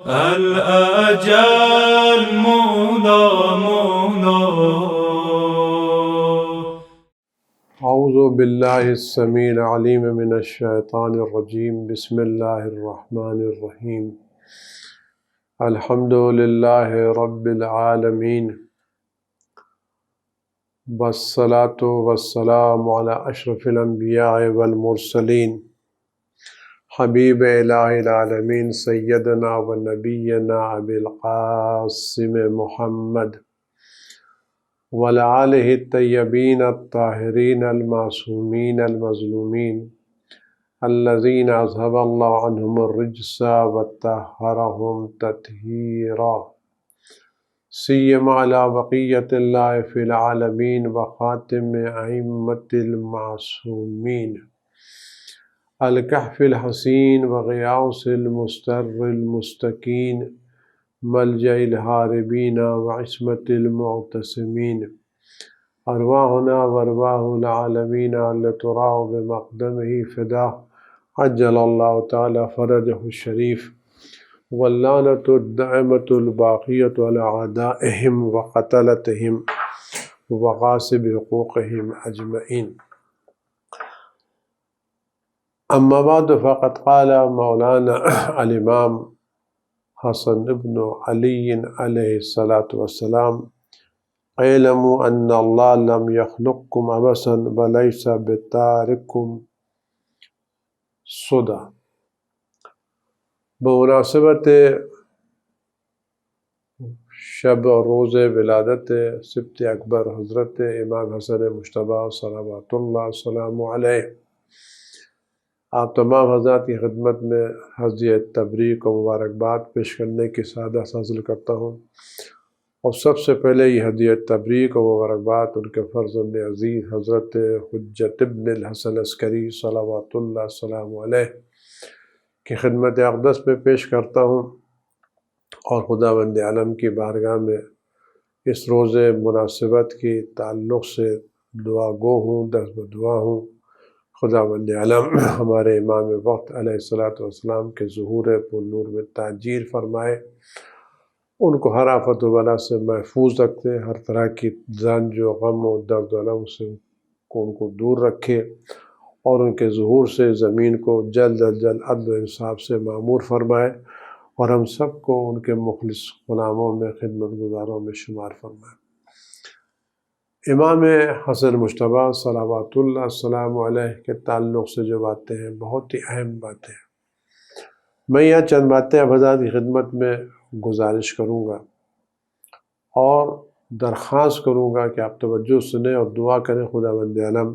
الأجل مولا اعوذ باللہ السمیع العلیم من الشیطان الرجیم بسم اللہ الرحمن الرحیم الحمد للہ رب العالمین والصلاة والسلام علی اشرف الانبیاء والمرسلین حبیب الہ العالمین سیدنا و نبینا ابی القاسم محمد وعلى آلہ الطیبین الطاہرین المعصومین المظلومین الذین اذهب اللہ عنہم الرجس وطہرہم تطہیرا سیما علی بقیت اللہ فی العالمین وخاتم ائمۃ المعصومین الکہف الحسین وغیاث المستر المستکین ملجأ الہاربین وعصمت المعتصمین ارواحنا وارواح العالمین لتراء بمقدمہ فدا عجل اللہ تعالی فرجہ الشریف واللعنۃ الدائمۃ الباقیۃ علی اعدائہم وقتلتہم وغاصب حقوقہم اجمعین اما بعد فقد قال مولانا الامام حسن ابن علی علیہ السلام اعلموا ان اللہ لم یخلقکم عبثا ولیس بتارککم سدی۔ بمناسبت شب اور روز ولادت سبط اکبر حضرت امام حسن مجتبیٰ صلوات اللہ السلام علیہ، آپ تمام حضرات کی خدمت میں ہدیہ تبریک و مبارکباد پیش کرنے کی سعادت حاصل کرتا ہوں، اور سب سے پہلے یہ ہدیہ تبریک و مبارکباد ان کے فرزند عزیز حضرت حجت ابن الحسن عسکری صلوات اللہ السلام علیہ کی خدمت اقدس میں پیش کرتا ہوں، اور خداوند عالم کی بارگاہ میں اس روز مناسبت کی تعلق سے دعا گو ہوں، دست بدعا ہوں۔ خداوند عالم ہمارے امام وقت علیہ السلام کے ظہور پر نور میں تاجیر فرمائے، ان کو ہر آفت و بلا سے محفوظ رکھتے، ہر طرح کی رنج و غم و درد و الم سے ان کو دور رکھے، اور ان کے ظہور سے زمین کو جلد از جلد عدل و انصاف سے معمور فرمائے، اور ہم سب کو ان کے مخلص غلاموں میں خدمت گزاروں میں شمار فرمائے۔ امام حسن مجتبیٰ صلوات اللہ السلام علیہ کے تعلق سے جو باتیں ہیں بہت ہی اہم باتیں ہیں، میں یہاں چند باتیں اب حضرات کی خدمت میں گزارش کروں گا اور درخواست کروں گا کہ آپ توجہ سنیں اور دعا کریں خداوند عالم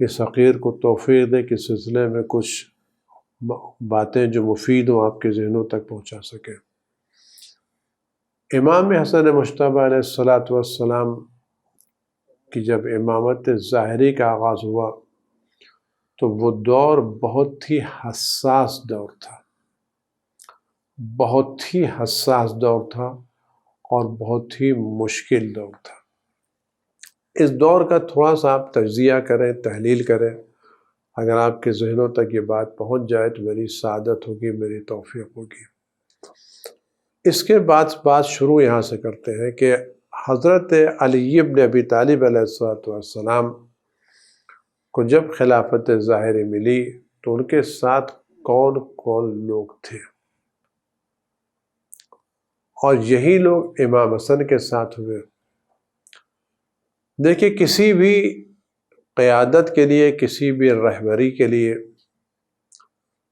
اس حقیر کو توفیق دے کہ اس سلسلے میں کچھ باتیں جو مفید ہوں آپ کے ذہنوں تک پہنچا سکیں۔ امام حسن مجتبیٰ علیہ السلام کہ جب امامت ظاہری کا آغاز ہوا تو وہ دور بہت ہی حساس دور تھا، بہت ہی حساس دور تھا اور بہت ہی مشکل دور تھا۔ اس دور کا تھوڑا سا آپ تجزیہ کریں، تحلیل کریں، اگر آپ کے ذہنوں تک یہ بات پہنچ جائے تو میری سعادت ہوگی، میری توفیق ہوگی۔ اس کے بعد بات شروع یہاں سے کرتے ہیں کہ حضرت علی ابن ابی طالب علیہ السلام کو جب خلافت ظاہری ملی تو ان کے ساتھ کون کون لوگ تھے، اور یہی لوگ امام حسن کے ساتھ ہوئے۔ دیکھیے، کسی بھی قیادت کے لیے، کسی بھی رہبری کے لیے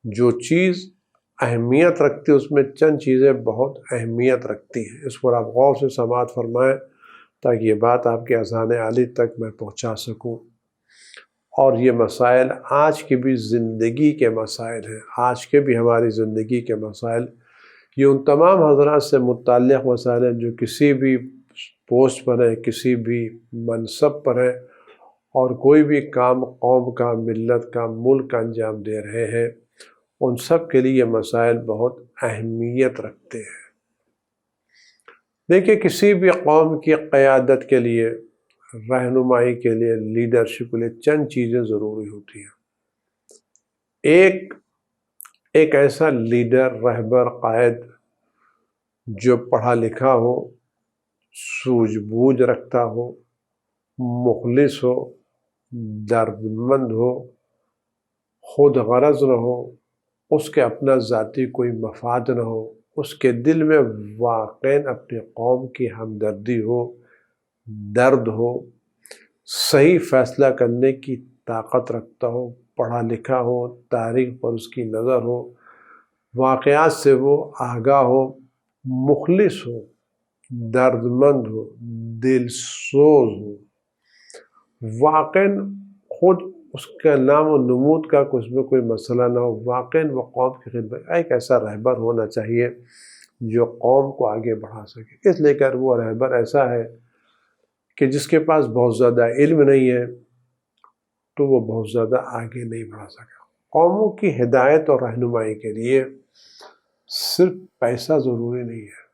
جو چیز اہمیت رکھتی ہے اس میں چند چیزیں بہت اہمیت رکھتی ہیں، اس پر آپ غور سے سماعت فرمائیں تاکہ یہ بات آپ کے اذہان عالی تک میں پہنچا سکوں۔ اور یہ مسائل آج کی بھی زندگی کے مسائل ہیں، آج کے بھی ہماری زندگی کے مسائل، یہ ان تمام حضرات سے متعلق مسائل ہیں جو کسی بھی پوسٹ پر ہیں، کسی بھی منصب پر ہیں، اور کوئی بھی کام قوم کا، ملت کا، ملک کا انجام دے رہے ہیں، ان سب کے لیے یہ مسائل بہت اہمیت رکھتے ہیں۔ دیکھیے، کسی بھی قوم کی قیادت کے لیے، رہنمائی کے لیے، لیڈرشپ کے لیے چند چیزیں ضروری ہوتی ہیں۔ ایک ایسا لیڈر، رہبر، قائد جو پڑھا لکھا ہو، سوجھ بوجھ رکھتا ہو، مخلص ہو، درد مند ہو، خود غرض نہ ہو، اس کے اپنا ذاتی کوئی مفاد نہ ہو، اس کے دل میں واقعاً اپنی قوم کی ہمدردی ہو، درد ہو، صحیح فیصلہ کرنے کی طاقت رکھتا ہو، پڑھا لکھا ہو، تاریخ پر اس کی نظر ہو، واقعات سے وہ آگاہ ہو، مخلص ہو، درد مند ہو، دل سوز ہو، واقعاً خود اس کا نام و نمود کا کچھ میں کوئی مسئلہ نہ ہو، واقعاً وہ قوم کی خدمت، ایک ایسا رہبر ہونا چاہیے جو قوم کو آگے بڑھا سکے۔ اس لے کر وہ رہبر ایسا ہے کہ جس کے پاس بہت زیادہ علم نہیں ہے تو وہ بہت زیادہ آگے نہیں بڑھا سکا۔ قوموں کی ہدایت اور رہنمائی کے لیے صرف پیسہ ضروری نہیں ہے،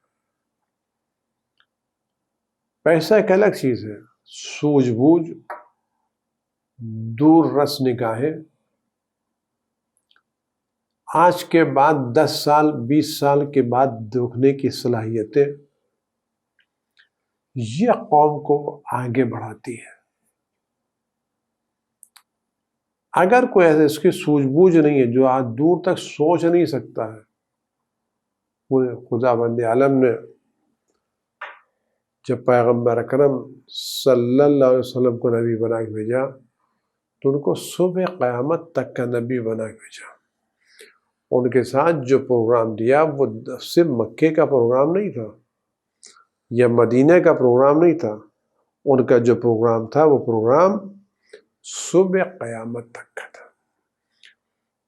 پیسہ ایک الگ چیز ہے، سوجھ بوجھ، دور رس نگاہیں، آج کے بعد 10 سال 20 سال کے بعد دیکھنے کی صلاحیتیں، یہ قوم کو آگے بڑھاتی ہے۔ اگر کوئی ایسے اس کی سوجھ بوجھ نہیں ہے، جو آج دور تک سوچ نہیں سکتا ہے، وہ خدا بند عالم نے جب پیغمبر اکرم صلی اللہ علیہ وسلم کو نبی بنا کے بھیجا تو ان کو صبح قیامت تک کا نبی بنا کے بھیجا۔ ان کے ساتھ جو پروگرام دیا وہ صرف مکے کا پروگرام نہیں تھا یا مدینہ کا پروگرام نہیں تھا، ان کا جو پروگرام تھا وہ پروگرام صبح قیامت تک کا تھا۔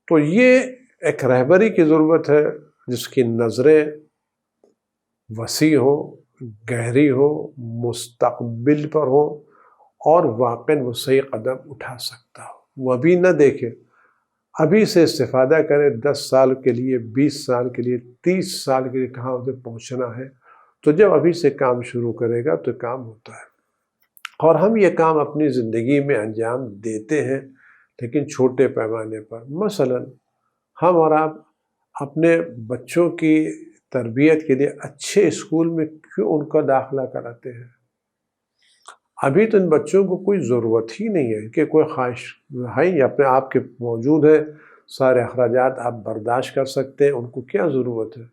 تو یہ ایک رہبری کی ضرورت ہے جس کی نظریں وسیع ہو، گہری ہو، مستقبل پر ہو اور واقعاً وہ صحیح قدم اٹھا سکتا ہو۔ وہ ابھی نہ دیکھے، ابھی سے استفادہ کرے، 10 سال کے لیے، 20 سال کے لیے، 30 سال کے لیے کہاں اسے پہنچنا ہے، تو جب ابھی سے کام شروع کرے گا تو کام ہوتا ہے۔ اور ہم یہ کام اپنی زندگی میں انجام دیتے ہیں لیکن چھوٹے پیمانے پر۔ مثلا ہم اور آپ اپنے بچوں کی تربیت کے لیے اچھے اسکول میں کیوں ان کا داخلہ کراتے ہیں؟ ابھی تو ان بچوں کو کوئی ضرورت ہی نہیں ہے کہ کوئی خواہش ہے، یا اپنے آپ کے موجود ہے، سارے اخراجات آپ برداشت کر سکتے ہیں، ان کو کیا ضرورت ہے؟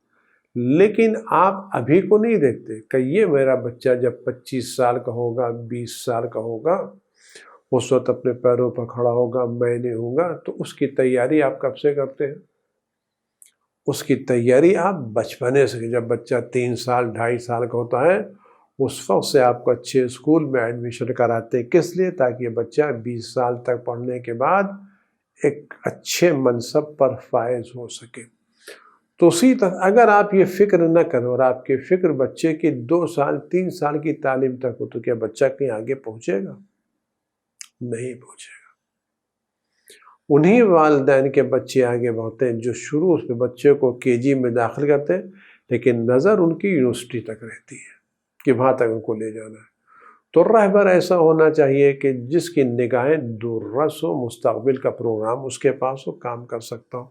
لیکن آپ ابھی کو نہیں دیکھتے کہ یہ میرا بچہ جب 25 سال کا ہوگا، 20 سال کا ہوگا، اس وقت اپنے پیروں پر کھڑا ہوگا، میں نہیں ہوں گا، تو اس کی تیاری آپ کب سے کرتے ہیں؟ اس کی تیاری آپ بچپنے سے، جب بچہ 3 سال 2.5 سال کا ہوتا ہے اس وقت سے آپ کو اچھے اسکول میں ایڈمیشن کراتے ہیں۔ کس لیے؟ تاکہ یہ بچہ 20 سال تک پڑھنے کے بعد ایک اچھے منصب پر فائز ہو سکے۔ تو اسی طرح اگر آپ یہ فکر نہ کریں اور آپ کی فکر بچے کی 2 سال 3 سال کی تعلیم تک ہو تو کیا بچہ کہیں آگے پہنچے گا؟ نہیں پہنچے گا۔ انہی والدین کے بچے آگے بڑھتے ہیں جو شروع سے بچے کو KG میں داخل کرتے ہیں لیکن نظر ان کی یونیورسٹی تک رہتی ہے کہ وہاں تک ان کو لے جانا ہے۔ تو رہبر ایسا ہونا چاہیے کہ جس کی نگاہیں دور رس ہو، مستقبل کا پروگرام اس کے پاس ہو، کام کر سکتا ہو،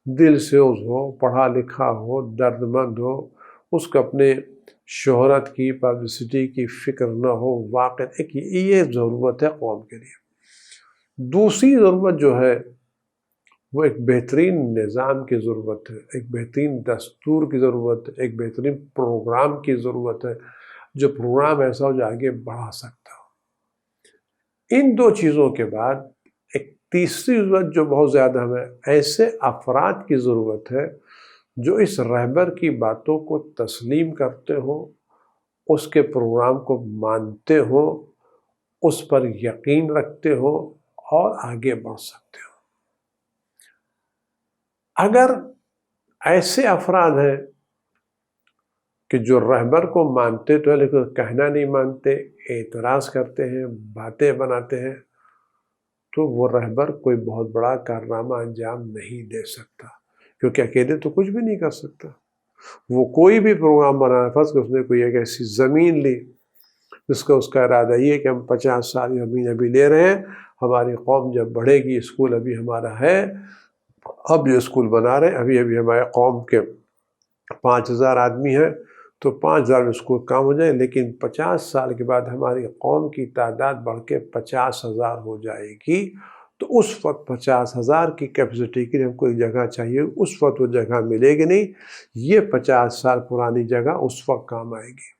دل سوز ہو، پڑھا لکھا ہو، درد مند ہو، اس کو اپنے شہرت کی، پبلسٹی کی فکر نہ ہو۔ واقع ایک یہ ضرورت ہے قوم کے لیے۔ دوسری ضرورت جو ہے وہ ایک بہترین نظام کی ضرورت ہے، ایک بہترین دستور کی ضرورت ہے، ایک بہترین پروگرام کی ضرورت ہے، جو پروگرام ایسا ہو جو آگے بڑھا سکتا ہو۔ ان 2 چیزوں کے بعد ایک تیسری ضرورت جو بہت زیادہ ہمیں ایسے افراد کی ضرورت ہے جو اس رہبر کی باتوں کو تسلیم کرتے ہوں، اس کے پروگرام کو مانتے ہوں، اس پر یقین رکھتے ہوں اور آگے بڑھ سکتے ہوں۔ اگر ایسے افراد ہیں کہ جو رہبر کو مانتے تو ہے لیکن کہنا نہیں مانتے، اعتراض کرتے ہیں، باتیں بناتے ہیں، تو وہ رہبر کوئی بہت بڑا کارنامہ انجام نہیں دے سکتا، کیونکہ اکیلے تو کچھ بھی نہیں کر سکتا۔ وہ کوئی بھی پروگرام بنانا، فرض کہ اس نے کوئی ایک ایسی زمین لی جس کا اس کا ارادہ یہ کہ ہم 50 سال زمین ابھی لے رہے ہیں، ہماری قوم جب بڑھے گی، اسکول ابھی ہمارا ہے، اب یہ اسکول بنا رہے ہیں، ابھی ہمارے قوم کے 5000 آدمی ہیں، تو 5000 میں اسکول کام ہو جائے، لیکن 50 سال کے بعد ہماری قوم کی تعداد بڑھ کے 50,000 ہو جائے گی، تو اس وقت 50,000 کی کیپیسٹی کے لیے ہم کو ایک جگہ چاہیے، اس وقت وہ جگہ ملے گی نہیں، یہ 50 سال پرانی جگہ اس وقت کام آئے گی۔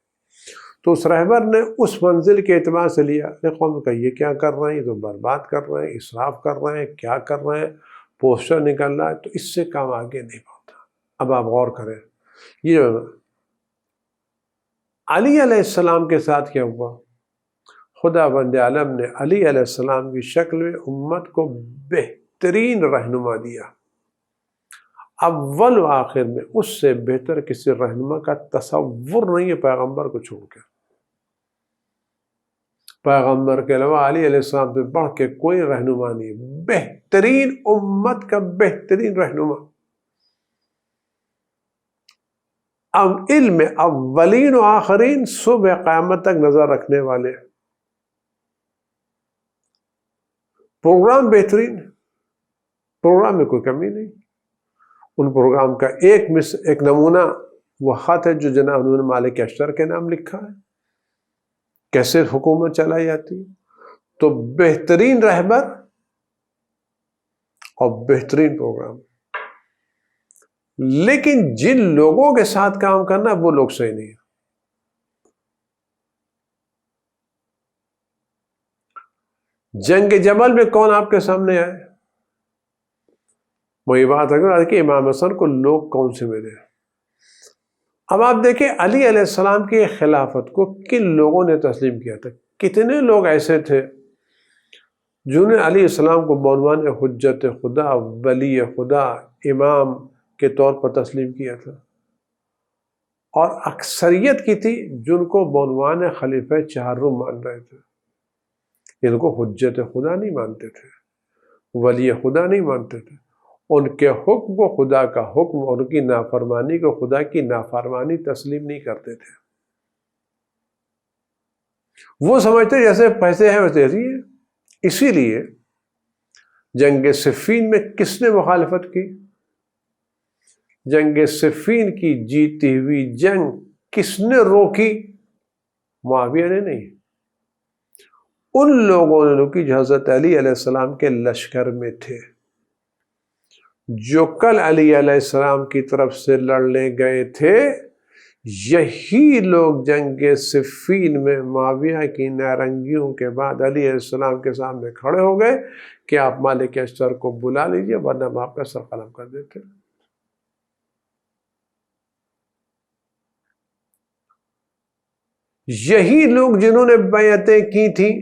تو اس رہبر نے اس منزل کے اعتبار سے لیا، قوم کا یہ کیا کر رہے ہیں، یہ تو برباد کر رہے ہیں، اسراف کر رہے ہیں، کیا کر رہے ہیں، پوسٹر نکل رہا ہے، تو اس سے کام آگے نہیں بڑھتا۔ اب آپ غور کریں، یہ علی علیہ السلام کے ساتھ کیا ہوا؟ خدا بند عالم نے علی علیہ السلام کی شکل میں امت کو بہترین رہنما دیا، اول و آخر میں اس سے بہتر کسی رہنما کا تصور نہیں ہے پیغمبر کو چھوڑ کے۔ پیغمبر کے علاوہ علی علیہ السلام سے بڑھ کے کوئی رہنما نہیں، بہترین امت کا بہترین رہنما، اب علم اولین و آخرین، صبح قیامت تک نظر رکھنے والے، پروگرام بہترین، پروگرام میں کوئی کمی نہیں۔ ان پروگرام کا ایک نمونہ وہ خط ہے جو جناب انہوں نے مالک اشتر کے نام لکھا ہے، کیسے حکومت چلائی جاتی ہے۔ تو بہترین رہبر اور بہترین پروگرام، لیکن جن لوگوں کے ساتھ کام کرنا وہ لوگ صحیح نہیں ہیں۔ جنگ جمل میں کون آپ کے سامنے آئے؟ وہی بات ہے کہ امام حسن کو لوگ کون سے ملے۔ اب آپ دیکھیں علی علیہ السلام کی خلافت کو کن لوگوں نے تسلیم کیا تھا؟ کتنے لوگ ایسے تھے جنہوں نے علیہ السلام کو بعنوان حجت خدا، ولی خدا، امام کے طور پر تسلیم کیا تھا، اور اکثریت کی تھی جن کو بعنوان خلیفہ چہارم مان رہے تھے، ان کو حجت خدا نہیں مانتے تھے، ولی خدا نہیں مانتے تھے، ان کے حکم کو خدا کا حکم اور ان کی نافرمانی کو خدا کی نافرمانی تسلیم نہیں کرتے تھے۔ وہ سمجھتے جیسے پیسے ہیں ویسے ہی ہیں۔ اسی لیے جنگ صفین میں کس نے مخالفت کی؟ جنگ صفین کی جیتی ہوئی جنگ کس نے روکی؟ معاویہ نے نہیں، ان لوگوں نے روکی جو حضرت علی علیہ السلام کے لشکر میں تھے، جو کل علی علیہ السلام کی طرف سے لڑنے گئے تھے۔ یہی لوگ جنگ صفین میں معاویہ کی نارنگیوں کے بعد علی علیہ السلام کے سامنے کھڑے ہو گئے کہ آپ مالک اشتر کو بلا لیجئے ورنہ ہم آپ کا سر قلم کر دیتے۔ یہی لوگ جنہوں نے بیعتیں کی تھیں،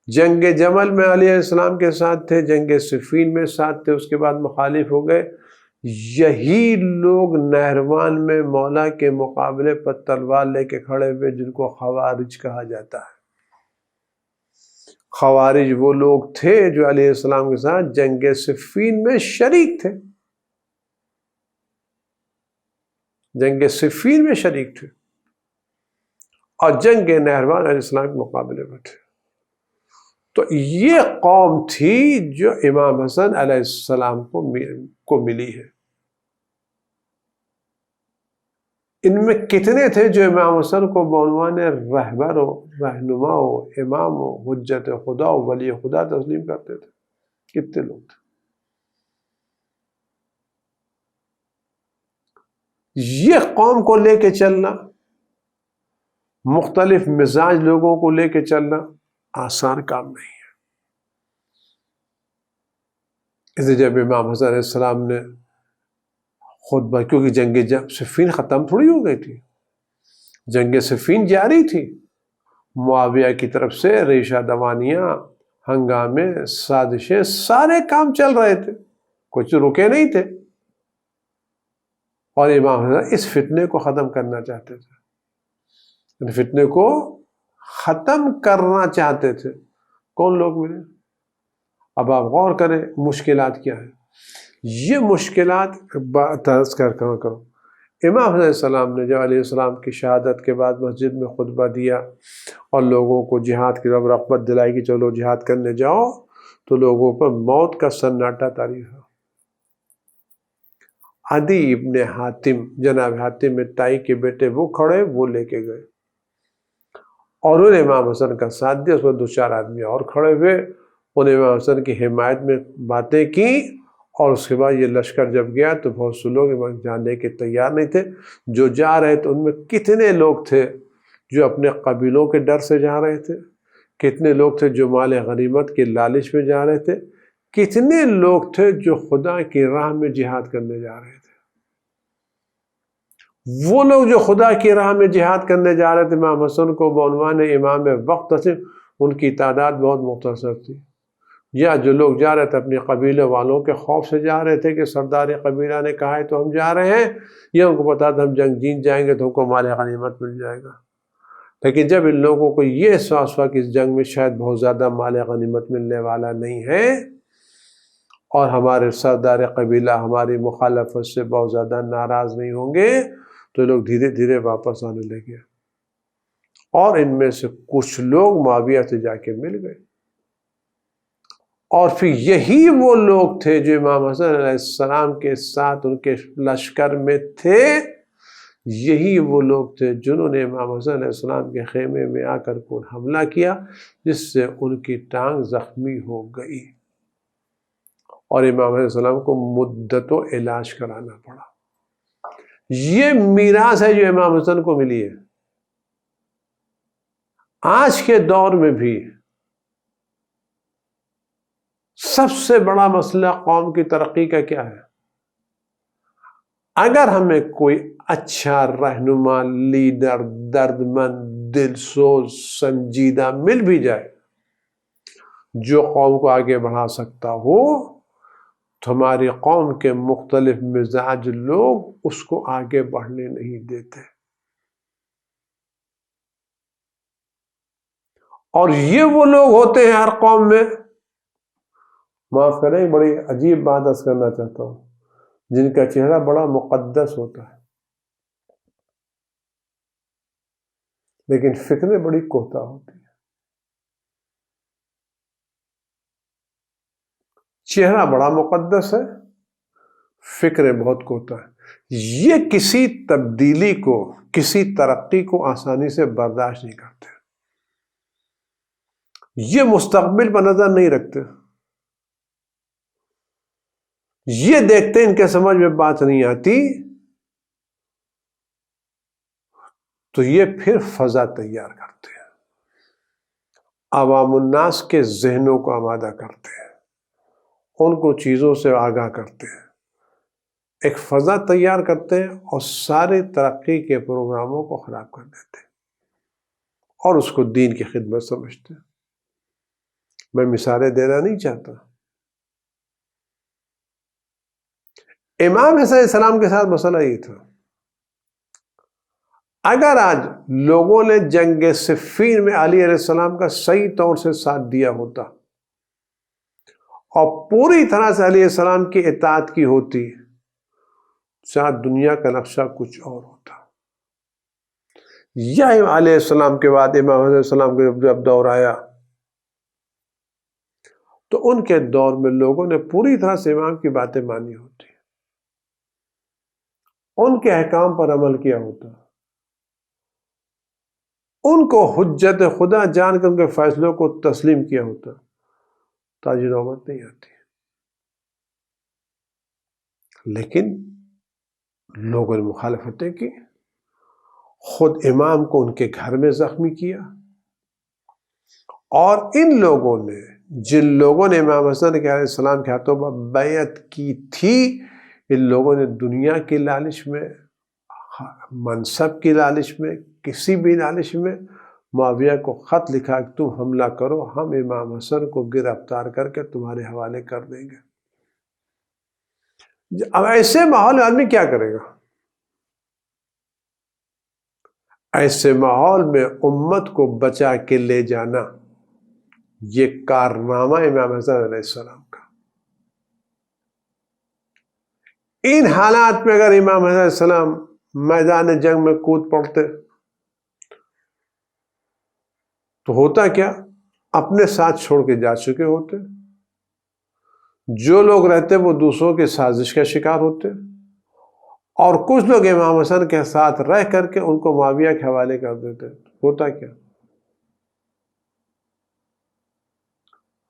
جنگ جمل میں علیہ السلام کے ساتھ تھے، جنگ صفین میں ساتھ تھے، اس کے بعد مخالف ہو گئے، یہی لوگ نہروان میں مولا کے مقابلے پر تلوار لے کے کھڑے ہوئے جن کو خوارج کہا جاتا ہے۔ خوارج وہ لوگ تھے جو علیہ السلام کے ساتھ جنگ صفین میں شریک تھے، جنگ صفین میں شریک تھے اور جنگ نہروان علیہ السلام کے مقابلے میں تھے۔ تو یہ قوم تھی جو امام حسن علیہ السلام کو ملی ہے۔ ان میں کتنے تھے جو امام حسن کو بعنوان رہبر و رہنما و امام و حجت خدا و ولی خدا تسلیم کرتے تھے؟ کتنے لوگ تھے؟ یہ قوم کو لے کے چلنا، مختلف مزاج لوگوں کو لے کے چلنا آسان کام نہیں ہے۔ اس لیے جب امام حسن علیہ السلام نے خطبہ، کیونکہ جنگ صفین ختم تھوڑی ہو گئی تھی، جنگ صفین جاری تھی، معاویہ کی طرف سے ریشہ دوانیاں، ہنگامے، سازشیں، سارے کام چل رہے تھے، کچھ رکے نہیں تھے، اور امام حسن اس فتنے کو ختم کرنا چاہتے تھے، ان فتنے کو ختم کرنا چاہتے تھے۔ کون لوگ ملے؟ اب آپ غور کریں مشکلات کیا ہیں۔ یہ مشکلات عرض کرو، امام علیہ السلام نے جب علیہ السلام کی شہادت کے بعد مسجد میں خطبہ دیا اور لوگوں کو جہاد کی طرف رغبت دلائی کہ چلو جہاد کرنے جاؤ، تو لوگوں پر موت کا سناٹا طاری ہوا۔ عدی ابن حاتم، جناب حاتم تائی کے بیٹے، وہ کھڑے، وہ لے کے گئے اور انہوں نے امام حسن کا ساتھ دیا. اس میں 2-4 آدمی اور کھڑے ہوئے، انہوں نے امام حسن کی حمایت میں باتیں کی. اور اس کے بعد یہ لشکر جب گیا تو بہت سے لوگ امام جانے کے تیار نہیں تھے. جو جا رہے تھے ان میں کتنے لوگ تھے جو اپنے قبیلوں کے ڈر سے جا رہے تھے، کتنے لوگ تھے جو مال غنیمت کے لالچ میں جا رہے تھے، کتنے لوگ تھے جو خدا کی راہ میں جہاد کرنے جا رہے تھے. وہ لوگ جو خدا کی راہ میں جہاد کرنے جا رہے تھے امام حسن کو بعنوان امام وقت تسلیم، ان کی تعداد بہت مختصر تھی. یا جو لوگ جا رہے تھے اپنے قبیلے والوں کے خوف سے جا رہے تھے کہ سردار قبیلہ نے کہا ہے تو ہم جا رہے ہیں، یا ان کو پتا تھا ہم جنگ جیت جائیں گے تو ہم کو مال غنیمت مل جائے گا. لیکن جب ان لوگوں کو یہ احساس ہوا کہ اس جنگ میں شاید بہت زیادہ مال غنیمت ملنے والا نہیں ہے اور ہمارے سردار قبیلہ ہماری مخالفت سے بہت زیادہ ناراض نہیں ہوں گے، تو لوگ دھیرے دھیرے واپس آنے لگے. اور ان میں سے کچھ لوگ معاویہ سے جا کے مل گئے. اور پھر یہی وہ لوگ تھے جو امام حسن علیہ السلام کے ساتھ ان کے لشکر میں تھے، یہی وہ لوگ تھے جنہوں نے امام حسن علیہ السلام کے خیمے میں آ کر کو حملہ کیا، جس سے ان کی ٹانگ زخمی ہو گئی اور امام علیہ السلام کو مدتوں علاج کرانا پڑا. یہ میراث ہے جو امام حسن کو ملی ہے. آج کے دور میں بھی سب سے بڑا مسئلہ قوم کی ترقی کا کیا ہے؟ اگر ہمیں کوئی اچھا رہنما، لیڈر، درد مند، دل سوز، سنجیدہ مل بھی جائے جو قوم کو آگے بڑھا سکتا ہو، تو ہماری قوم کے مختلف مزاج لوگ اس کو آگے بڑھنے نہیں دیتے. اور یہ وہ لوگ ہوتے ہیں ہر قوم میں، معاف کریں بڑی عجیب بات عرض کرنا چاہتا ہوں، جن کا چہرہ بڑا مقدس ہوتا ہے لیکن فکریں بڑی کوتا ہوتی ہیں. چہرہ بڑا مقدس ہے، فکریں بہت کوتا ہے. یہ کسی تبدیلی کو، کسی ترقی کو آسانی سے برداشت نہیں کرتے. یہ مستقبل پر نظر نہیں رکھتے. یہ دیکھتے ان کے سمجھ میں بات نہیں آتی تو یہ پھر فضا تیار کرتے ہیں، عوام الناس کے ذہنوں کو آمادہ کرتے ہیں، ان کو چیزوں سے آگاہ کرتے ہیں، ایک فضا تیار کرتے ہیں اور سارے ترقی کے پروگراموں کو خراب کر دیتے ہیں اور اس کو دین کی خدمت سمجھتے ہیں. میں مثالیں دینا نہیں چاہتا. امام حسن علیہ السلام کے ساتھ مسئلہ یہ تھا، اگر آج لوگوں نے جنگ صفین میں علی علیہ السلام کا صحیح طور سے ساتھ دیا ہوتا اور پوری طرح سے علیہ السلام کی اطاعت کی ہوتی، شاید دنیا کا نقشہ کچھ اور ہوتا. یا علیہ السلام کے بعد امام حسن علیہ السلام کا جب دور آیا تو ان کے دور میں لوگوں نے پوری طرح سے امام کی باتیں مانی ہوتی، ان کے احکام پر عمل کیا ہوتا، ان کو حجت خدا جان کر ان کے فیصلوں کو تسلیم کیا ہوتا، تاج نوبت نہیں آتی. لیکن لوگوں نے مخالفتیں کی، خود امام کو ان کے گھر میں زخمی کیا، اور ان لوگوں نے، جن لوگوں نے امام حسن علیہ السلام کے ہاتھوں پر بیعت کی تھی، ان لوگوں نے دنیا کی لالچ میں، منصب کی لالچ میں، کسی بھی لالچ میں معاویہ کو خط لکھا کہ تم حملہ کرو، ہم امام حسن کو گرفتار کر کے تمہارے حوالے کر دیں گے. اب ایسے ماحول میں آدمی کیا کرے گا؟ ایسے ماحول میں امت کو بچا کے لے جانا، یہ کارنامہ امام حسن علیہ السلام کا. ان حالات میں اگر امام حسن علیہ السلام میدان جنگ میں کود پڑتے تو ہوتا کیا؟ اپنے ساتھ چھوڑ کے جا چکے ہوتے، جو لوگ رہتے وہ دوسروں کی سازش کا شکار ہوتے اور کچھ لوگ امام حسن کے ساتھ رہ کر کے ان کو معاویہ کے حوالے کر دیتے. ہوتا کیا؟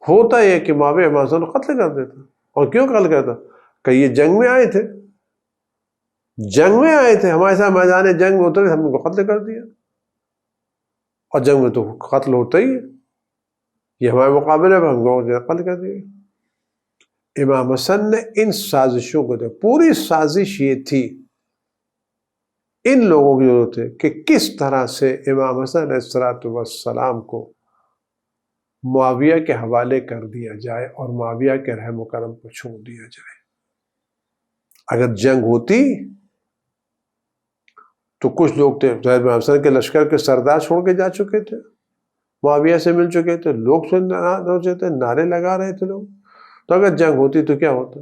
ہوتا یہ کہ معاویہ امام حسن کو قتل کر دیتا. اور کیوں قتل کرتا؟ کہ یہ جنگ میں آئے تھے، ہمارے ساتھ میدان جنگ میں اترے، ہم ان کو قتل کر دیا. اور جنگ میں تو قتل ہوتا ہی ہے، یہ ہمارے مقابلے میں ہم کو قتل کر دیا. امام حسن نے ان سازشوں کو دیکھا. پوری سازش یہ تھی، ان لوگوں کی ضرورت ہے کہ کس طرح سے امام حسن علیہ السلام کو معاویہ کے حوالے کر دیا جائے اور معاویہ کے رحم و کرم کو چھوڑ دیا جائے. اگر جنگ ہوتی تو کچھ لوگ تھے، امام حسن کے لشکر کے سردار چھوڑ کے جا چکے تھے، معاویہ سے مل چکے تھے، لوگ سوچے تھے، نعرے لگا رہے تھے لوگ. تو اگر جنگ ہوتی تو کیا ہوتا؟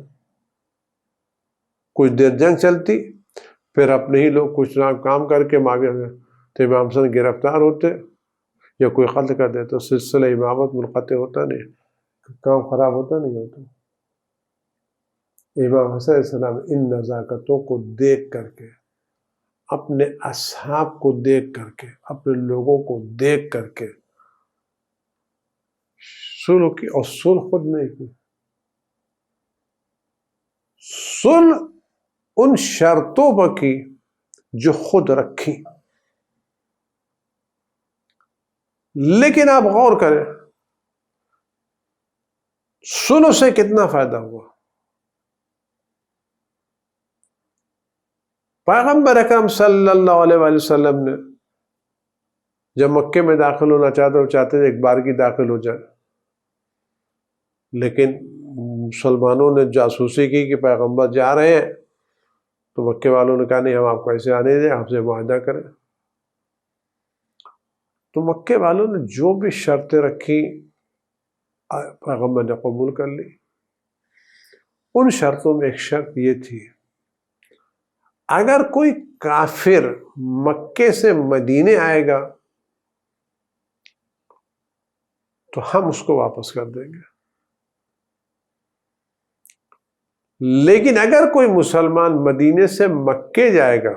کچھ دیر جنگ چلتی، پھر اپنے ہی لوگ کچھ کام کر کے معاویہ تو امام حسن گرفتار ہوتے یا کوئی قتل کر دیتا، سلسلہ امامت منقطع ہوتا نہیں، کام خراب ہوتا نہیں ہوتا. امام حسن علیہ السلام ان نزاکتوں کو دیکھ کر کے، اپنے اصحاب کو دیکھ کر کے، اپنے لوگوں کو دیکھ کر کے صلح کی. اور صلح خود نہیں کی، صلح ان شرطوں پر کی جو خود رکھی. لیکن آپ غور کریں، صلح سے کتنا فائدہ ہوا؟ پیغمبر اکرم صلی اللہ علیہ وآلہ وسلم نے جب مکے میں داخل ہونا چاہتے تھے ایک بار کی داخل ہو جائے، لیکن مسلمانوں نے جاسوسی کی کہ پیغمبر جا رہے ہیں، تو مکے والوں نے کہا نہیں، ہم آپ کو ایسے آنے دیں، آپ سے معاہدہ کریں. تو مکے والوں نے جو بھی شرطیں رکھی پیغمبر نے قبول کر لی. ان شرطوں میں ایک شرط یہ تھی، اگر کوئی کافر مکے سے مدینے آئے گا تو ہم اس کو واپس کر دیں گے، لیکن اگر کوئی مسلمان مدینے سے مکے جائے گا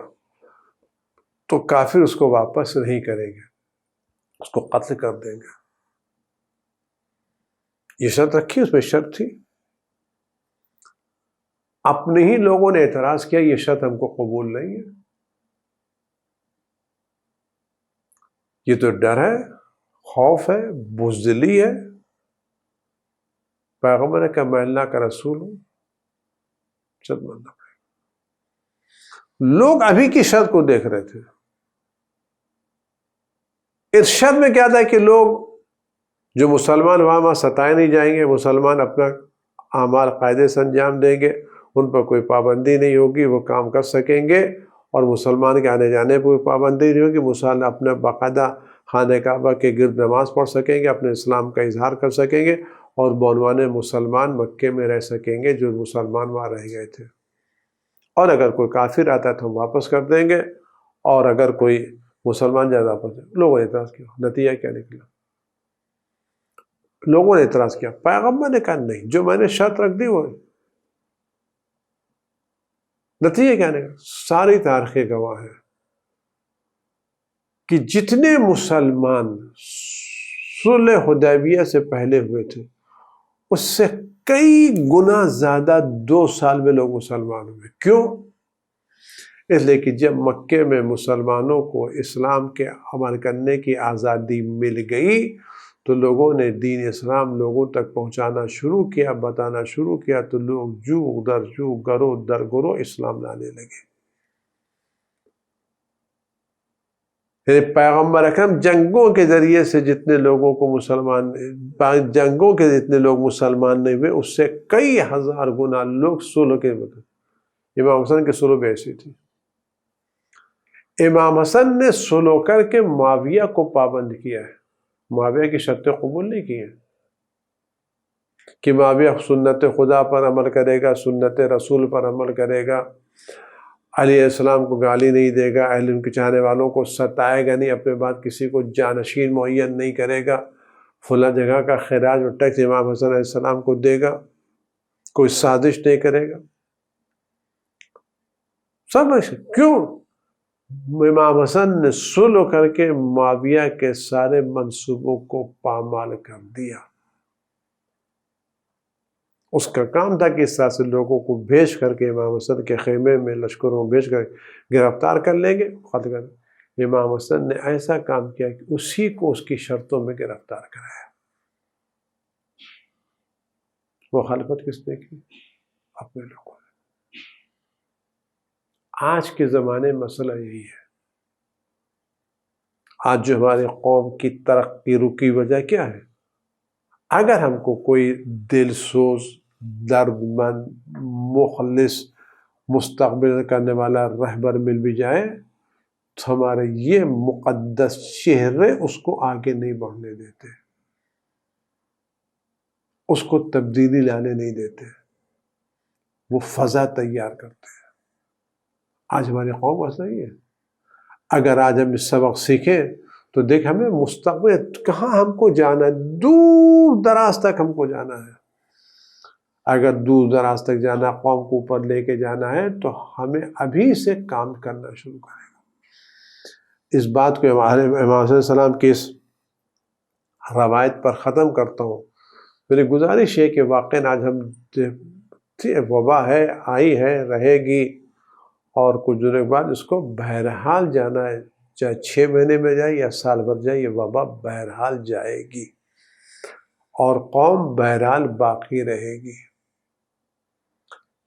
تو کافر اس کو واپس نہیں کریں گے، اس کو قتل کر دیں گے. یہ شرط رکھی، اس میں شرط تھی. اپنے ہی لوگوں نے اعتراض کیا، یہ شرط ہم کو قبول نہیں ہے، یہ تو ڈر ہے، خوف ہے، بزدلی ہے. پیغمبر نے کہا میں اللہ کا رسول ہوں، چل ماننا پڑے گا. لوگ ابھی کی شرط کو دیکھ رہے تھے. اس شرط میں کیا تھا کہ لوگ جو مسلمان وہاں ستائے نہیں جائیں گے، مسلمان اپنا اعمال قاعدے سے انجام دیں گے، ان پر کوئی پابندی نہیں ہوگی، وہ کام کر سکیں گے. اور مسلمان کے آنے جانے پر کوئی پابندی نہیں ہوگی، مسلمان اپنا باقاعدہ خانہ کعبہ کے گرد نماز پڑھ سکیں گے، اپنے اسلام کا اظہار کر سکیں گے، اور بعنوان مسلمان مکے میں رہ سکیں گے جو مسلمان وہاں رہ گئے تھے. اور اگر کوئی کافر آتا ہے تو ہم واپس کر دیں گے، اور اگر کوئی مسلمان جائے واپس. لوگوں نے اعتراض کیا. نتیجہ کیا نکلا؟ لوگوں نے اعتراض کیا. پیغمبر نے کہا نہیں، جو میں نے شرط رکھ دی وہ. نتیجہ کیا نکلا؟ ساری تاریخ گواہ ہے کہ جتنے مسلمان صلح حدیبیہ سے پہلے ہوئے تھے اس سے کئی گنا زیادہ 2 سال میں لوگ مسلمان ہوئے. کیوں؟ اس لیے کہ جب مکے میں مسلمانوں کو اسلام کے عمل کرنے کی آزادی مل گئی تو لوگوں نے دین اسلام لوگوں تک پہنچانا شروع کیا، بتانا شروع کیا، تو لوگ جو در جو، گروہ در گروہ اسلام لانے لگے. پیغمبر اکرم جنگوں کے ذریعے سے جتنے لوگوں کو جنگوں کے جتنے لوگ مسلمان نہیں ہوئے، اس سے کئی ہزار گنا لوگ صلح کے بدلے. امام حسن کی صلح بھی ایسی تھی. امام حسن نے صلح کر کے معاویہ کو پابند کیا ہے، معاویہ کی شرطیں قبول نہیں کی ہیں کہ معاویہ سنت خدا پر عمل کرے گا، سنت رسول پر عمل کرے گا، علیہ السلام کو گالی نہیں دے گا، اہل ان کے چاہنے والوں کو ستائے گا نہیں، اپنے بعد کسی کو جانشین معین نہیں کرے گا، فلاں جگہ کا خراج اور ٹیکس امام حسن علیہ السلام کو دے گا، کوئی سازش نہیں کرے گا. سب کیوں؟ امام حسن نے صلح کر کے معاویہ کے سارے منصوبوں کو پامال کر دیا. اس کا کام تھا کہ اس طرح سے لوگوں کو بھیج کر کے امام حسن کے خیمے میں لشکروں بھیج کر گرفتار کر لیں گے، قتل کر. امام حسن نے ایسا کام کیا کہ اسی کو اس کی شرطوں میں گرفتار کرایا. مخالفت کس نے کی؟ اپنے لوگوں نے. آج کے زمانے میں مسئلہ یہی ہے. آج جو ہماری قوم کی ترقی رکی وجہ کیا ہے؟ اگر ہم کو کوئی دل سوز، درد مند، مخلص، مستقبل کرنے والا رہبر مل بھی جائے تو ہمارے یہ مقدس چہرے اس کو آگے نہیں بڑھنے دیتے، اس کو تبدیلی لانے نہیں دیتے، وہ فضا تیار کرتے ہیں. آج ہماری قوم ایسا ہی ہے. اگر آج ہم اس سبق سیکھیں تو دیکھ ہمیں مستقبل کہاں ہم کو جانا ہے، دور دراز تک ہم کو جانا ہے. اگر دور دراز تک جانا، قوم کو اوپر لے کے جانا ہے تو ہمیں ابھی سے کام کرنا شروع کرے گا. اس بات کو امام علیہ السلام کی اس روایت پر ختم کرتا ہوں. میری گزارش ہے کہ واقعاً آج ہم وبا ہے، آئی ہے، رہے گی، اور کچھ دنوں کے بعد اس کو بہرحال جانا ہے. چاہے 6 مہینے میں جائے یا سال بھر جائے، یہ وبا بہرحال جائے گی اور قوم بہرحال باقی رہے گی.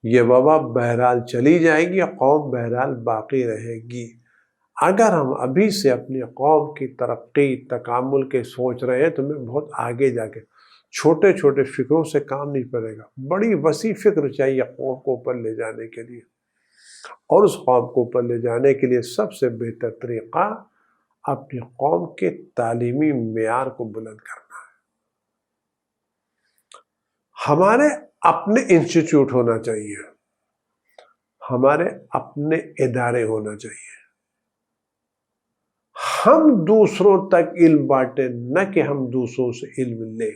یہ وبا بہرحال چلی جائے گی، قوم بہرحال باقی رہے گی. اگر ہم ابھی سے اپنی قوم کی ترقی تکامل کے سوچ رہے ہیں تو ہمیں بہت آگے جا کے چھوٹے چھوٹے فکروں سے کام نہیں پڑے گا. بڑی وسیع فکر چاہیے قوم کو اوپر لے جانے کے لیے. اور اس قوم کو اوپر لے جانے کے لیے سب سے بہتر طریقہ اپنی قوم کے تعلیمی معیار کو بلند کرنا ہے. ہمارے اپنے انسٹیٹیوٹ ہونا چاہیے، ہمارے اپنے ادارے ہونا چاہیے. ہم دوسروں تک علم بانٹیں، نہ کہ ہم دوسروں سے علم لیں.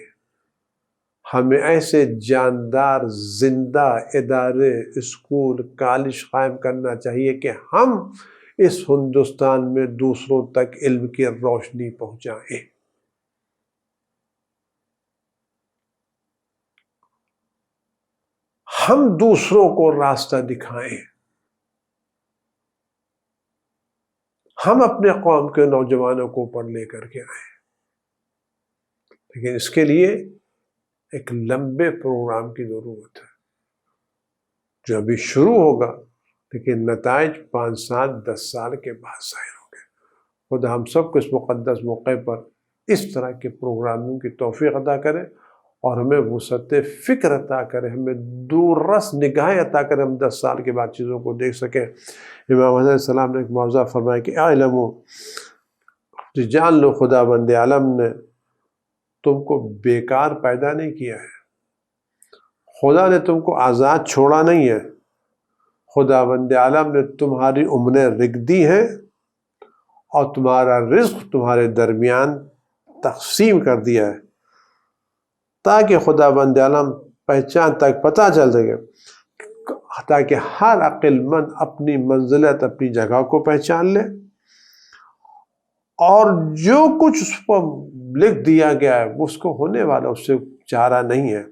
ہمیں ایسے جاندار زندہ ادارے، اسکول، کالج قائم کرنا چاہیے کہ ہم اس ہندوستان میں دوسروں تک علم کی روشنی پہنچائیں. ہم دوسروں کو راستہ دکھائیں. ہم اپنے قوم کے نوجوانوں کو اوپر لے کر کے آئیں. لیکن اس کے لیے ایک لمبے پروگرام کی ضرورت ہے جو ابھی شروع ہوگا، لیکن نتائج 5 سال 10 سال کے بعد ظاہر ہوں گے. خدا ہم سب کو اس مقدس موقع پر اس طرح کے پروگراموں کی توفیق عطا کرے اور ہمیں وسعت فکر عطا کرے، ہمیں دور رس نگاہیں عطا کرے، ہم 10 سال کے بعد چیزوں کو دیکھ سکیں. امام حسن علیہ السلام نے ایک موضوع فرمایا کہ اعلموا، جان لو خدا بند عالم نے تم کو بیکار پیدا نہیں کیا ہے. خدا نے تم کو آزاد چھوڑا نہیں ہے. خدا بند عالم نے تمہاری عمریں رکھ دی ہیں اور تمہارا رزق تمہارے درمیان تقسیم کر دیا ہے تاکہ خدا بند عالم پہچان تک پتہ چل سکے، تاکہ ہر عقل مند اپنی منزلت، اپنی جگہ کو پہچان لے، اور جو کچھ اس پر لکھ دیا گیا ہے اس کو ہونے والا، اس سے چارہ نہیں ہے.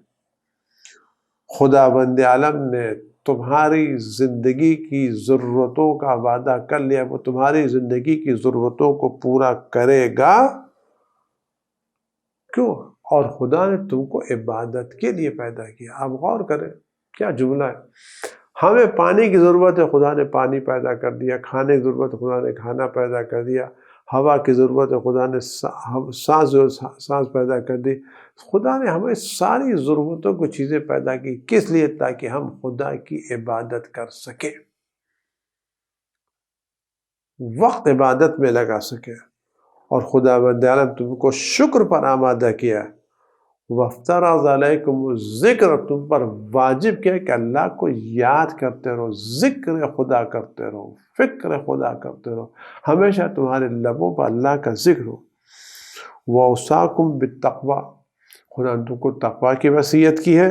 خدا بند عالم نے تمہاری زندگی کی ضرورتوں کا وعدہ کر لیا، وہ تمہاری زندگی کی ضرورتوں کو پورا کرے گا. کیوں؟ اور خدا نے تم کو عبادت کے لیے پیدا کیا. آپ غور کریں کیا جملہ ہے. ہمیں پانی کی ضرورت ہے، خدا نے پانی پیدا کر دیا. کھانے کی ضرورت ہے، خدا نے کھانا پیدا کر دیا. ہوا کی ضرورت ہے، خدا نے سانس پیدا کر دی. خدا نے ہمیں ساری ضرورتوں کو چیزیں پیدا کی. کس لیے؟ تاکہ ہم خدا کی عبادت کر سکیں، وقت عبادت میں لگا سکیں. اور خدا بند عالم تم کو شکر پر آمادہ کیا. وَافْتَرَضَ عَلَيْكُمُ الذِّكْرَ، تم پر واجب کیا کہ اللہ کو یاد کرتے رہو، ذکر خدا کرتے رہو، فکر خدا کرتے رہو، ہمیشہ تمہارے لبوں پر اللہ کا ذکر ہو. وَأَوْصَاكُمْ بِالتَّقْوَى، خدا نے تم کو تقوی کی وصیت کی ہے۔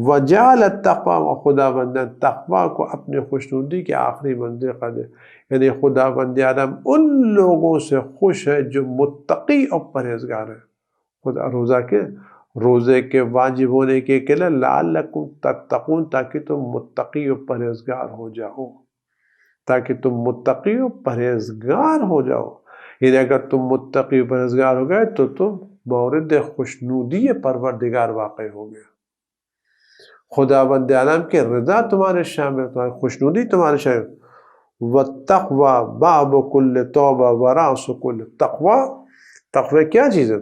وجعل التقوی، و خدا بند تقوی کو اپنے خوشنودی کے آخری منزل قرار دے، یعنی خدا بند عالم ان لوگوں سے خوش ہے جو متقی اور پرہیزگار ہیں۔ خدا روزے کے واجب ہونے کے لیے لعلکم تتقون، تاکہ تم متقی اور پرہیزگار ہو جاؤ، تاکہ تم متقی اور پرہیزگار ہو جاؤ۔ یعنی اگر تم متقی اور پرہیزگار ہو گئے تو تم مورد خوشنودی پروردگار واقع ہو گئے، خدا بند عالم کے رضا تمہارے شامل، تمہاری خوشنودی تمہارے شامل۔ والتقوی باب کل توبہ وراس کل تقوی، تقوی کیا چیز ہے؟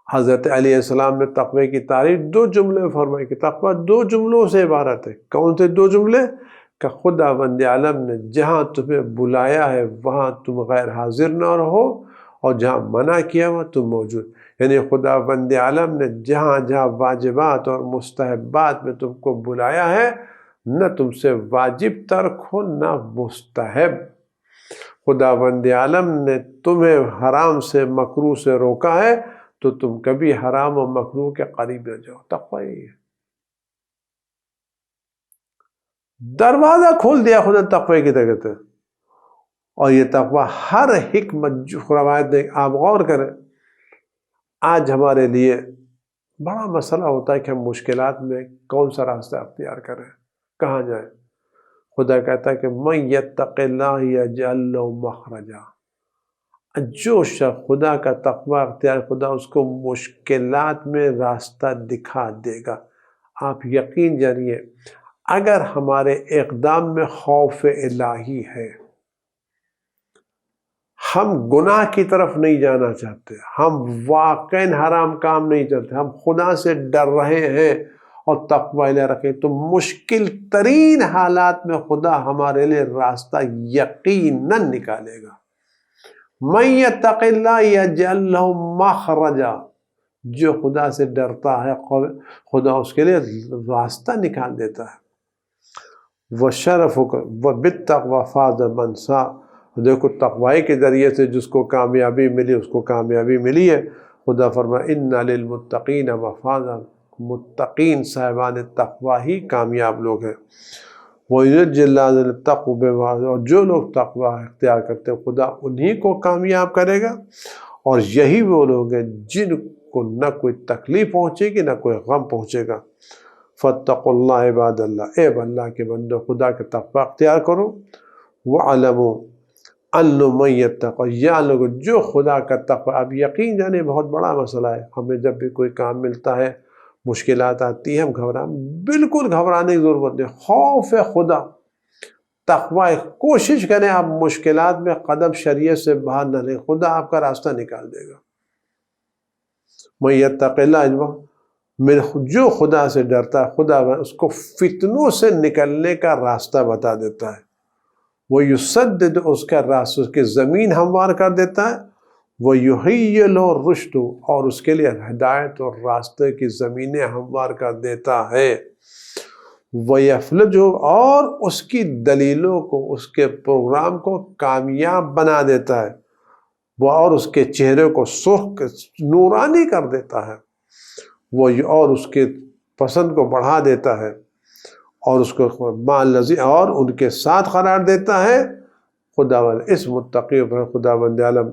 حضرت علیہ السلام نے تقوی کی تعریف 2 جملے میں فرمائی کہ تقوی 2 جملوں سے عبارت ہے۔ کون سے 2 جملے؟ کہ خدا بند عالم نے جہاں تمہیں بلایا ہے وہاں تم غیر حاضر نہ رہو، اور جہاں منع کیا ہوا تم موجود، یعنی خدا بند عالم نے جہاں جہاں واجبات اور مستحبات میں تم کو بلایا ہے، نہ تم سے واجب ترک ہو نہ مستحب۔ خدا بند عالم نے تمہیں حرام سے مکروہ سے روکا ہے تو تم کبھی حرام و مکروہ کے قریب نہ جاؤ۔ تقوی ہی ہے، دروازہ کھول دیا خدا تقوی کی طرف، اور یہ تقوی ہر حکمت جو روایت دے، آپ غور کریں۔ آج ہمارے لیے بڑا مسئلہ ہوتا ہے کہ ہم مشکلات میں کون سا راستہ اختیار کریں، کہاں جائیں۔ خدا کہتا ہے کہ من یتق اللہ یجعل لہ مخرجا، جو شخص خدا کا تقوی اختیار، خدا اس کو مشکلات میں راستہ دکھا دے گا۔ آپ یقین جانیے، اگر ہمارے اقدام میں خوف الہی ہے، ہم گناہ کی طرف نہیں جانا چاہتے، ہم واقعاً حرام کام نہیں چاہتے، ہم خدا سے ڈر رہے ہیں اور تقوی لے رکھیں، تو مشکل ترین حالات میں خدا ہمارے لیے راستہ یقیناً نکالے گا۔ من یتق اللہ یجعل لہ مخرجا، جو خدا سے ڈرتا ہے خدا اس کے لیے راستہ نکال دیتا ہے۔ وَبِالتَّقْوَى فَازَ مَنْ سَعَى، دیکھو تقوی کے ذریعے سے جس کو کامیابی ملی اس کو کامیابی ملی ہے۔ خدا فرمائے اِنَّ لِلْمُتَّقِينَ مَفَازًا، متقین صاحبان تقوی ہی کامیاب لوگ ہیں۔ وَيُنَجِّي الَّذِينَ اتَّقَوْا بِمَا، اور جو لوگ تقوی اختیار کرتے ہیں خدا انہی کو کامیاب کرے گا، اور یہی وہ لوگ ہیں جن کو نہ کوئی تکلیف پہنچے گی نہ کوئی غم پہنچے گا۔ فَاتَّقُوا اللَّهَ عِبَادَ اللَّهِ، اے اللہ کے بندو خدا کے تقوی اختیار کرو۔ وَعَلَمُوا أَنَّ مَن يَتَّقِ، یا لوگ جو خدا کا تقوی، اب یقین جانے بہت بڑا مسئلہ ہے، ہمیں جب بھی کوئی کام ملتا ہے مشکلات آتی ہے ہم بالکل گھبرانے کی ضرورت نہیں، خوف خدا تقوی، کوشش کریں آپ مشکلات میں قدم شریعت سے باہر نہ لیں، خدا آپ کا راستہ نکال دے گا۔ من یتق اللہ، جو خدا سے ڈرتا ہے خدا اس کو فتنوں سے نکلنے کا راستہ بتا دیتا ہے، وہ یسدد، اس کا راستہ، اس کی زمین ہموار کر دیتا ہے، وہ یحیی لہ الرشد، اور اس کے لیے ہدایت اور راستے کی زمینیں ہموار کر دیتا ہے، وَيَفْلُجُ، اور اس کی دلیلوں کو، اس کے پروگرام کو کامیاب بنا دیتا ہے، وہ اور اس کے چہرے کو سرخ نورانی کر دیتا ہے، وہ اور اس کے پسند کو بڑھا دیتا ہے، اور اس کو اور ان کے ساتھ قرار دیتا ہے۔ خدا اس متقی پر خدا بند عالم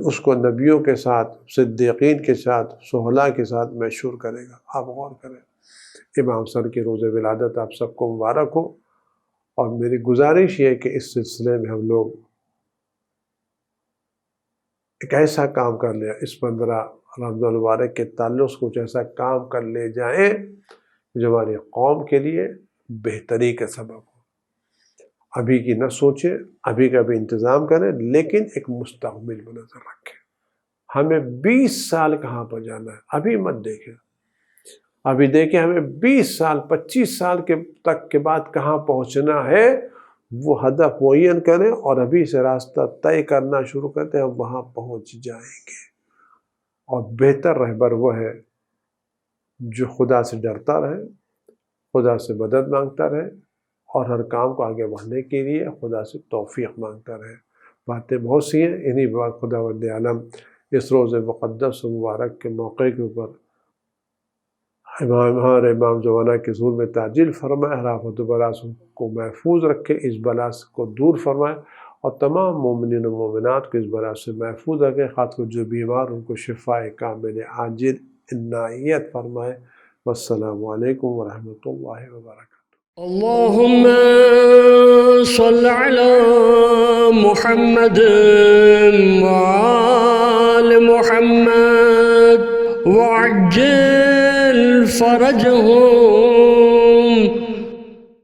اس کو نبیوں کے ساتھ، صدیقین کے ساتھ، شہداء کے ساتھ مشہور کرے گا۔ آپ غور کریں، امام حسن کی روز ولادت آپ سب کو مبارک ہو، اور میری گزارش یہ ہے کہ اس سلسلے میں ہم لوگ ایک ایسا کام کر لیا، اس 15 رمضان المبارک کے تعلق سے کچھ ایسا کام کر لے جائیں جو ہماری قوم کے لیے بہتری کا سبب ہو۔ ابھی کی نہ سوچیں، ابھی کا بھی انتظام کریں، لیکن ایک مستقبل میں نظر رکھیں۔ ہمیں 20 سال کہاں پر جانا ہے، ابھی مت دیکھیں، ابھی دیکھیں ہمیں 20 سال 25 سال تک کے بعد کہاں پہنچنا ہے، وہ ہدف معین کریں اور ابھی سے راستہ طے کرنا شروع کرتے ہیں، ہم وہاں پہنچ جائیں گے۔ اور بہتر رہبر وہ ہے جو خدا سے ڈرتا رہے، خدا سے مدد مانگتا رہے، اور ہر کام کو آگے بڑھنے کے لیے خدا سے توفیق مانگتا رہے۔ باتیں بہت سی ہیں، انہی بات خدا وند عالم اس روز مقدس و مبارک کے موقع کے اوپر ہمارے امام زمانہ کے ظہور میں تعجیل فرمائے، رافت و بلا کو محفوظ رکھے، اس بلا کو دور فرمائے، اور تمام مومنین و مومنات کو اس بلا سے محفوظ رکھے، خاص کر جو بیمار ان کو شفاء کامل عاجل عنایت فرمائے۔ والسلام علیکم ورحمۃ اللہ وبرکاتہ۔ اللهم صل على محمد وآل محمد وعجل فرجهم